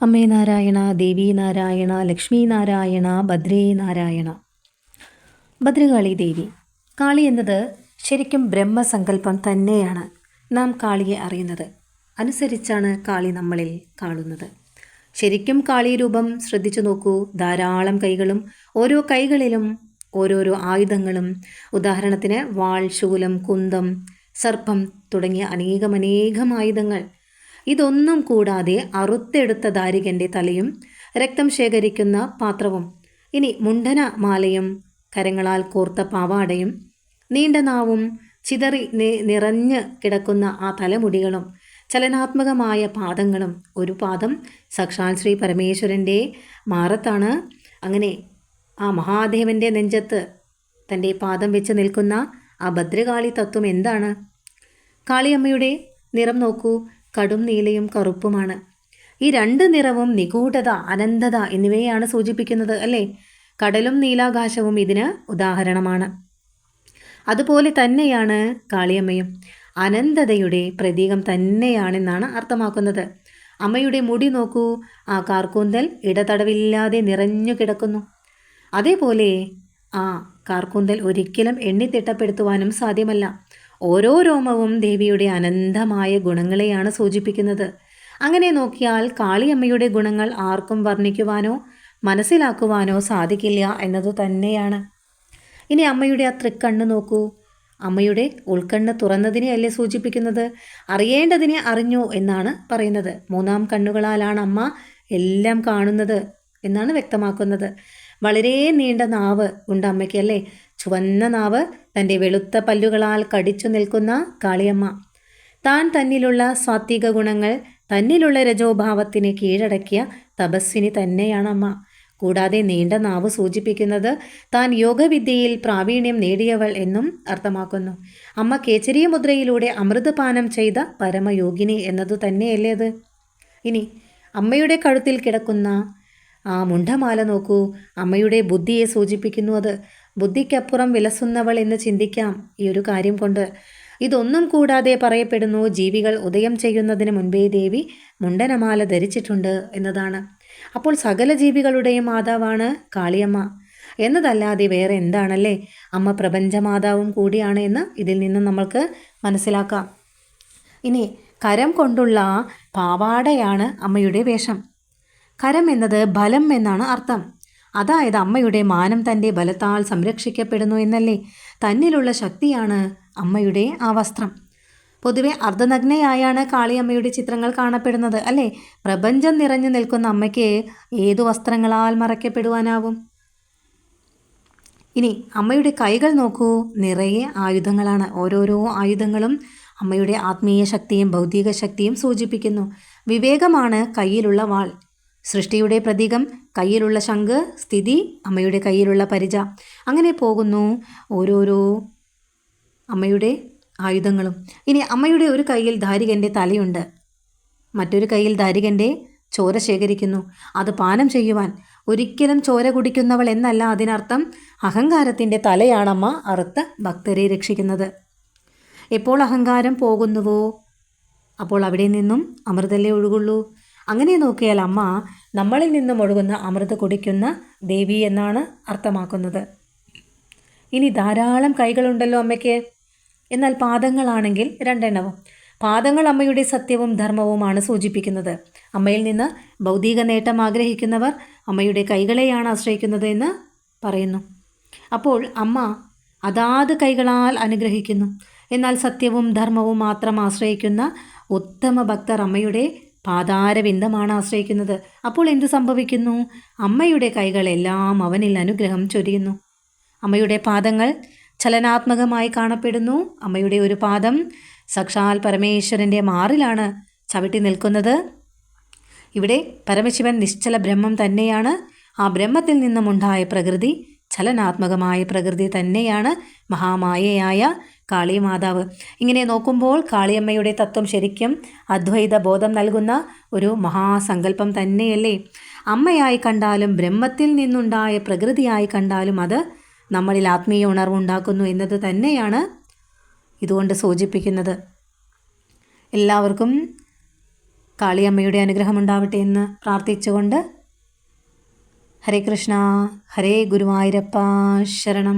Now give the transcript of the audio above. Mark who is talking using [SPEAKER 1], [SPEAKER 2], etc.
[SPEAKER 1] അമ്മേ നാരായണ, ദേവി നാരായണ, ലക്ഷ്മി നാരായണ, ഭദ്രേ നാരായണ. ഭദ്രകാളി ദേവി. കാളി എന്നത് ശരിക്കും ബ്രഹ്മസങ്കല്പം തന്നെയാണ്. നാം കാളിയെ അറിയുന്നത് അനുസരിച്ചാണ് കാളി നമ്മളിൽ കാണുന്നത്. ശരിക്കും കാളി രൂപം ശ്രദ്ധിച്ചു നോക്കൂ. ധാരാളം കൈകളും ഓരോ കൈകളിലും ഓരോരോ ആയുധങ്ങളും. ഉദാഹരണത്തിന് വാൾ, ശൂലം, കുന്തം, സർപ്പം തുടങ്ങിയ അനേകം ആയുധങ്ങൾ. ഇതൊന്നും കൂടാതെ അറുത്തെടുത്ത ദാരികൻ്റെ തലയും രക്തം ശേഖരിക്കുന്ന പാത്രവും, ഇനി മുണ്ടന മാലയും, കരങ്ങളാൽ കോർത്ത പാവാടയും, നീണ്ട നാവും, ചിതറി നിറഞ്ഞ് കിടക്കുന്ന ആ തലമുടികളും, ചലനാത്മകമായ പാദങ്ങളും. ഒരു പാദം സാക്ഷാൽ ശ്രീ പരമേശ്വരൻ്റെ മാറത്താണ്. അങ്ങനെ ആ മഹാദേവൻ്റെ നെഞ്ചത്ത് തൻ്റെ പാദം വെച്ച് നിൽക്കുന്ന ആ ഭദ്രകാളി തത്വം എന്താണ്? കാളിയമ്മയുടെ നിറം നോക്കൂ. കടും നീലയും കറുപ്പുമാണ്. ഈ രണ്ട് നിറവും നിഗൂഢത, അനന്തത എന്നിവയാണ് സൂചിപ്പിക്കുന്നത് അല്ലേ? കടലും നീലാകാശവും ഇതിന് ഉദാഹരണമാണ്. അതുപോലെ തന്നെയാണ് കാളിയമ്മയും അനന്തതയുടെ പ്രതീകം തന്നെയാണെന്നാണ് അർത്ഥമാക്കുന്നത്. അമ്മയുടെ മുടി നോക്കൂ. ആ കാർക്കൂന്തൽ ഇടതടവില്ലാതെ നിറഞ്ഞു കിടക്കുന്നു. അതേപോലെ ആ കാർക്കൂന്തൽ ഒരിക്കലും എണ്ണിത്തിട്ടപ്പെടുത്തുവാനും സാധ്യമല്ല. ഓരോ രോമവും ദേവിയുടെ അനന്തമായ ഗുണങ്ങളെയാണ് സൂചിപ്പിക്കുന്നത്. അങ്ങനെ നോക്കിയാൽ കാളിയമ്മയുടെ ഗുണങ്ങൾ ആർക്കും വർണ്ണിക്കുവാനോ മനസ്സിലാക്കുവാനോ സാധിക്കില്ല എന്നതു തന്നെയാണ്. ഇനി അമ്മയുടെ ആ തൃക്കണ്ണ് നോക്കൂ. അമ്മയുടെ ഉൾക്കണ്ണ് തുറന്നതിനെയല്ലേ സൂചിപ്പിക്കുന്നത്? അറിയേണ്ടതിനെ അറിഞ്ഞു എന്നാണ് പറയുന്നത്. മൂന്നാം കണ്ണുകളാലാണ് അമ്മ എല്ലാം കാണുന്നത് എന്നാണ് വ്യക്തമാക്കുന്നത്. വളരെ നീണ്ട നാവ് ഉണ്ട് അമ്മയ്ക്ക് അല്ലേ? ചുവന്ന നാവ്. തൻ്റെ വെളുത്ത പല്ലുകളാൽ കടിച്ചു നിൽക്കുന്ന കാളിയമ്മ. താൻ തന്നിലുള്ള സാത്വിക ഗുണങ്ങൾ, തന്നിലുള്ള രജോഭാവത്തിനെ കീഴടക്കിയ തപസ്വിനി തന്നെയാണ് അമ്മ. കൂടാതെ നീണ്ട നാവ് സൂചിപ്പിക്കുന്നത് താൻ യോഗവിദ്യയിൽ പ്രാവീണ്യം നേടിയവൾ എന്നും അർത്ഥമാക്കുന്നു. അമ്മ കേച്ചരീയ മുദ്രയിലൂടെ അമൃതപാനം ചെയ്ത പരമയോഗിനി എന്നതു തന്നെയല്ലേ അത്? ഇനി അമ്മയുടെ കഴുത്തിൽ കിടക്കുന്ന ആ മുണ്ടമാല നോക്കൂ. അമ്മയുടെ ബുദ്ധിയെ സൂചിപ്പിക്കുന്നു അത്. ബുദ്ധിക്കപ്പുറം വിലസുന്നവൾ എന്ന് ചിന്തിക്കാം ഈ ഒരു കാര്യം കൊണ്ട്. ഇതൊന്നും കൂടാതെ പറയപ്പെടുന്നു, ജീവികൾ ഉദയം ചെയ്യുന്നതിന് മുൻപേ ദേവി മുണ്ടനമാല ധരിച്ചിട്ടുണ്ട് എന്നതാണ്. അപ്പോൾ സകല ജീവികളുടെയും മാതാവാണ് കാളിയമ്മ എന്നതല്ലാതെ വേറെ എന്താണല്ലേ? അമ്മ പ്രപഞ്ചമാതാവും കൂടിയാണ് എന്ന് ഇതിൽ നിന്നും നമ്മൾക്ക് മനസ്സിലാക്കാം. ഇനി കരം കൊണ്ടുള്ള പാവാടയാണ് അമ്മയുടെ വേഷം. കരം എന്നത് ബലം എന്നാണ് അർത്ഥം. അതായത് അമ്മയുടെ മാനം തൻ്റെ ബലത്താൽ സംരക്ഷിക്കപ്പെടുന്നു എന്നല്ലേ? തന്നിലുള്ള ശക്തിയാണ് അമ്മയുടെ ആ വസ്ത്രം. പൊതുവെ അർദ്ധനഗ്നയായാണ് കാളിയമ്മയുടെ ചിത്രങ്ങൾ കാണപ്പെടുന്നത് അല്ലേ? പ്രപഞ്ചം നിറഞ്ഞു നിൽക്കുന്ന അമ്മയ്ക്ക് ഏതു വസ്ത്രങ്ങളാൽ മറയ്ക്കപ്പെടുവാനാവും? ഇനി അമ്മയുടെ കൈകൾ നോക്കൂ. നിറയെ ആയുധങ്ങളാണ്. ഓരോരോ ആയുധങ്ങളും അമ്മയുടെ ആത്മീയ ശക്തിയും ഭൗതിക ശക്തിയും സൂചിപ്പിക്കുന്നു. വിവേകമാണ് കയ്യിലുള്ള വാൾ. സൃഷ്ടിയുടെ പ്രതീകം കയ്യിലുള്ള ശംഖ്, സ്ഥിതി അമ്മയുടെ കയ്യിലുള്ള പരിച. അങ്ങനെ പോകുന്നു ഓരോരോ അമ്മയുടെ ആയുധങ്ങളും. ഇനി അമ്മയുടെ ഒരു കയ്യിൽ ധാരികൻ്റെ തലയുണ്ട്, മറ്റൊരു കയ്യിൽ ധാരികൻ്റെ ചോര ശേഖരിക്കുന്നു. അത് പാനം ചെയ്യുവാൻ. ഒരിക്കലും ചോര കുടിക്കുന്നവൾ എന്നല്ല അതിനർത്ഥം. അഹങ്കാരത്തിൻ്റെ തലയാണമ്മ അറുത്ത് ഭക്തരെ രക്ഷിക്കുന്നത്. എപ്പോൾ അഹങ്കാരം പോകുന്നുവോ അപ്പോൾ അവിടെ നിന്നും അമൃതല്ലേ ഒഴുകുള്ളൂ. അങ്ങനെ നോക്കിയാൽ അമ്മ നമ്മളിൽ നിന്നും ഒഴുകുന്ന അമൃത കുടിക്കുന്ന ദേവി എന്നാണ് അർത്ഥമാക്കുന്നത്. ഇനി ധാരാളം കൈകളുണ്ടല്ലോ അമ്മയ്ക്ക്. എന്നാൽ പാദങ്ങളാണെങ്കിൽ രണ്ടെണ്ണവും. പാദങ്ങൾ അമ്മയുടെ സത്യവും ധർമ്മവുമാണ് സൂചിപ്പിക്കുന്നത്. അമ്മയിൽ നിന്ന് ഭൗതിക നേട്ടം ആഗ്രഹിക്കുന്നവർ അമ്മയുടെ കൈകളെയാണ് ആശ്രയിക്കുന്നത് എന്ന് പറയുന്നു. അപ്പോൾ അമ്മ അതാത് കൈകളാൽ അനുഗ്രഹിക്കുന്നു. എന്നാൽ സത്യവും ധർമ്മവും മാത്രം ആശ്രയിക്കുന്ന ഉത്തമ ഭക്തർ അമ്മയുടെ പാതാരവിന്ദമാണ് ആശ്രയിക്കുന്നത്. അപ്പോൾ എന്തു സംഭവിക്കുന്നു? അമ്മയുടെ കൈകളെല്ലാം അവനിൽ അനുഗ്രഹം ചൊരിയുന്നു. അമ്മയുടെ പാദങ്ങൾ ചലനാത്മകമായി കാണപ്പെടുന്നു. അമ്മയുടെ ഒരു പാദം സാക്ഷാൽ പരമേശ്വരൻ്റെ മാറിലാണ് ചവിട്ടി നിൽക്കുന്നത്. ഇവിടെ പരമശിവൻ നിശ്ചല ബ്രഹ്മം തന്നെയാണ്. ആ ബ്രഹ്മത്തിൽ നിന്നുമുണ്ടായ പ്രകൃതി ചലനാത്മകമായ പ്രകൃതി തന്നെയാണ് മഹാമായയായ കാളിമാതാവ്. ഇങ്ങനെ നോക്കുമ്പോൾ കാളിയമ്മയുടെ തത്വം ശരിക്കും അദ്വൈത ബോധം നൽകുന്ന ഒരു മഹാസങ്കല്പം തന്നെയല്ലേ? അമ്മയായി കണ്ടാലും ബ്രഹ്മത്തിൽ നിന്നുണ്ടായ പ്രകൃതിയായി കണ്ടാലും അത് നമ്മളിൽ ആത്മീയ ഉണർവുണ്ടാക്കുന്നു എന്നത് തന്നെയാണ് ഇതുകൊണ്ട് സൂചിപ്പിക്കുന്നത്. എല്ലാവർക്കും കാളിയമ്മയുടെ അനുഗ്രഹം ഉണ്ടാവട്ടെ എന്ന് പ്രാർത്ഥിച്ചുകൊണ്ട് ഹരേ കൃഷ്ണ, ഹരേ ഗുരുവായൂരപ്പ ശരണം.